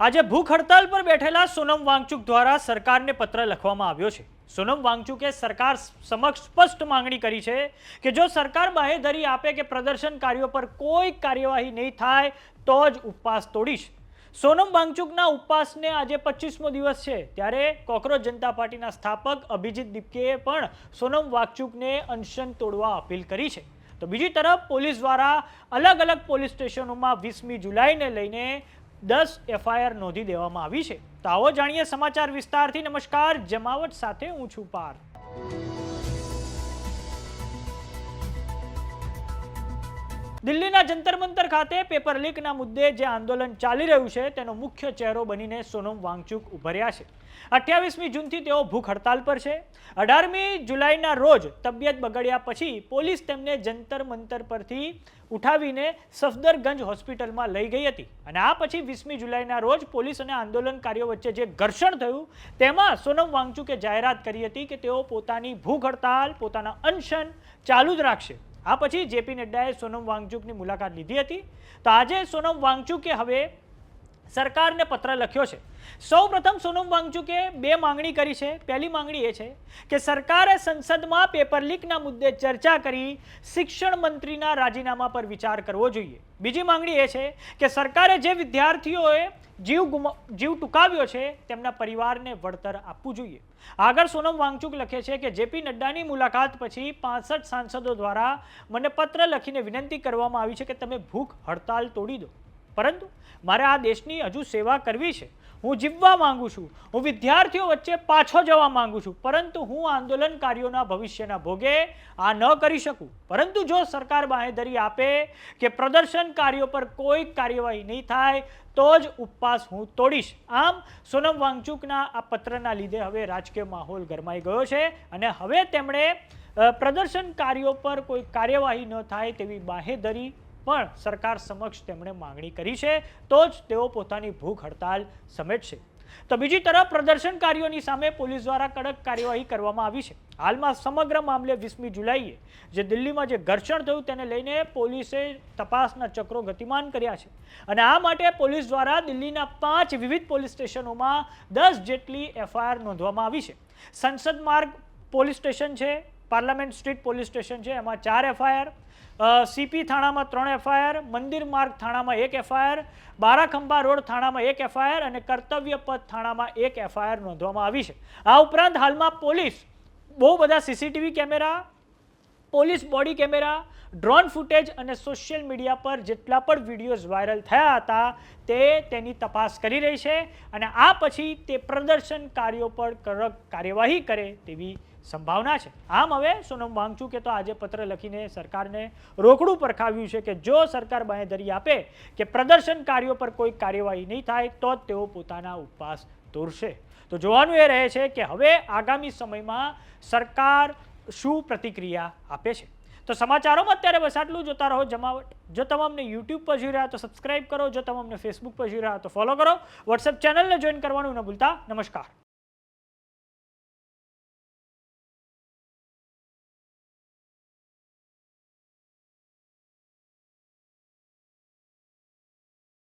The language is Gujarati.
આજે ભૂખ હડતાલ પર બેઠેલા સોનમ વાંગચુક દ્વારા સરકારને પત્ર લખવામાં આવ્યો છે। સોનમ વાંગચુકે સરકાર સમક્ષ સ્પષ્ટ માંગણી કરી છે કે જો સરકાર બાહેધરી આપે કે પ્રદર્શનકારીઓ પર કોઈ કાર્યવાહી નહીં થાય તો જ ઉપવાસ તોડીશ। સોનમ વાંગચુકના ઉપવાસને આજે 25મો દિવસ છે, ત્યારે કોકરોચ જનતા પાર્ટીના સ્થાપક અભિજીત દીપકેએ પણ સોનમ વાંગચુકને અનશન તોડવા અપીલ કરી છે। તો બીજી તરફ પોલીસ દ્વારા અલગ અલગ પોલીસ સ્ટેશનોમાં 20મી જુલાઈને લઈને 10 એફઆઈઆર નોંધી દેવામાં આવી છે। તો આવો જાણીએ સમાચાર વિસ્તારથી। નમસ્કાર, જમાવટ સાથે હું છું પાર। દિલ્હીના જંતર મંતર ખાતે પેપર લીકના મુદ્દે જે આંદોલન ચાલી રહ્યું છે તેનો મુખ્ય ચહેરો બનીને સોનમ વાંગચુક ઉભર્યા છે। 28મી જૂનથી તેઓ ભૂખ હડતાલ પર છે। 18મી જુલાઈના રોજ તબિયત બગડ્યા પછી પોલીસ તેમને જંતર મંતર પરથી ઉઠાવીને સફદરગંજ હોસ્પિટલમાં લઈ ગઈ હતી અને આ પછી 20મી જુલાઈના રોજ પોલીસ અને આંદોલનકારીઓ વચ્ચે જે ઘર્ષણ થયું તેમાં સોનમ વાંગચુકે જાહેરાત કરી હતી કે તેઓ પોતાની ભૂખ હડતાલ, પોતાના અનશન ચાલુ જ રાખશે। આ પછી જેપી નડ્ડાએ સોનમ વાંગચુકની મુલાકાત લીધી હતી। તો આજે સોનમ વાંગચુકે હવે સરકારને પત્ર લખ્યો છે। સૌપ્રથમ સોનમ વાંગચુકે બે માંગણી કરી છે। પહેલી માંગણી એ છે કે સરકારે સંસદમાં પેપર લીકના મુદ્દે ચર્ચા કરી શિક્ષણ મંત્રીના રાજીનામા પર વિચાર કરવો જોઈએ। બીજી માંગણી એ છે કે સરકારે જે વિદ્યાર્થીઓએ જીવ ટૂંકાવ્યો છે તેમના પરિવારને વળતર આપવું જોઈએ। આગળ સોનમ વાંગચુક લખે છે કે જેપી નડ્ડાની મુલાકાત પછી 65 સાંસદો દ્વારા મને પત્ર લખીને વિનંતી કરવામાં આવી છે કે તમે ભૂખ હડતાલ તોડી દો, પરંતુ મારે આ દેશની હજુ સેવા કરવી છે। હું જીવવા માંગુ છું, હું વિદ્યાર્થીઓ વચ્ચે પાછો જવા માંગુ છું, પરંતુ હું આંદોલનકારીઓના ભવિષ્યના ભોગે આ ન કરી શકું। પરંતુ જો સરકાર બાહેધરી આપે કે પ્રદર્શનકારીઓ પર કોઈ કાર્યવાહી નહીં થાય તો જ ઉપવાસ હું તોડીશ। આમ સોનમ વાંગચુકના આ પત્રના લીધે હવે રાજકીય માહોલ ગરમાઈ ગયો છે અને હવે તેમણે પ્રદર્શનકારીઓ પર કોઈ કાર્યવાહી ન થાય તેવી બાહેધરી પણ સરકાર સમક્ષ તેમણે માંગણી કરી છે, તો જ તેઓ પોતાની ભૂખ હડતાલ સમેટશે। તો બીજી તરફ પ્રદર્શનકારીઓની સામે પોલીસ દ્વારા કડક કાર્યવાહી કરવામાં આવી છે। હાલમાં સમગ્ર મામલે 20મી જુલાઈએ જે દિલ્હીમાં જે ઘર્ષણ થયું તેને લઈને પોલીસે તપાસના ચક્રો ગતિમાન કર્યા છે અને આ માટે પોલીસ દ્વારા દિલ્હીના 5 વિવિધ પોલીસ સ્ટેશનોમાં 10 જેટલી એફઆઈઆર નોંધવામાં આવી છે। સંસદ માર્ગ પોલીસ સ્ટેશન છે, પાર્લામેન્ટ સ્ટ્રીટ પોલીસ સ્ટેશન છે, એમાં 4 એફઆઈઆર, સીપી થાણામાં 3 એફઆઈઆર, મંદિર માર્ગ થાણામાં 1 એફઆઈઆર, બારાખંબા રોડ થાણામાં 1 એફઆઈઆર અને કર્તવ્ય પથ થાણામાં 1 એફઆઈઆર નોંધવામાં આવી છે। આ ઉપરાંત હાલમાં પોલીસ બહુ બધા CCTV camera, police body camera, drone footage અને સોશિયલ મીડિયા પર જેટલા પણ વિડીયોઝ વાયરલ થયા હતા તેની તપાસ કરી રહી છે અને આ પછી તે પ્રદર્શનકારીઓ પર કડક કાર્યવાહી કરે તેવી સંભાવના છે। આમ હવે સોનમ વાંગચુકે તો આજે પત્ર લખીને સરકારને રોકડું પરખાવ્યું છે કે જો સરકાર બાહેધરી આપે કે પ્રદર્શનકારીઓ પર કોઈ કાર્યવાહી નહીં થાય તો જ તેઓ પોતાના ઉપવાસ તોડશે। તો જોવાનું એ રહે છે કે હવે આગામી સમયમાં સરકાર શું પ્રતિક્રિયા આપે છે। તો સમાચારોમાં અત્યારે બસ આટલું। જોતા રહો જમાવટ। જો તમે અમને યુટ્યુબ પર જોઈ રહ્યા તો સબસ્ક્રાઇબ કરો, જો તમે અમને ફેસબુક પર જોઈ રહ્યા તો ફોલો કરો, વોટ્સએપ ચેનલને જોઈન કરવાનું ન ભૂલતા। નમસ્કાર।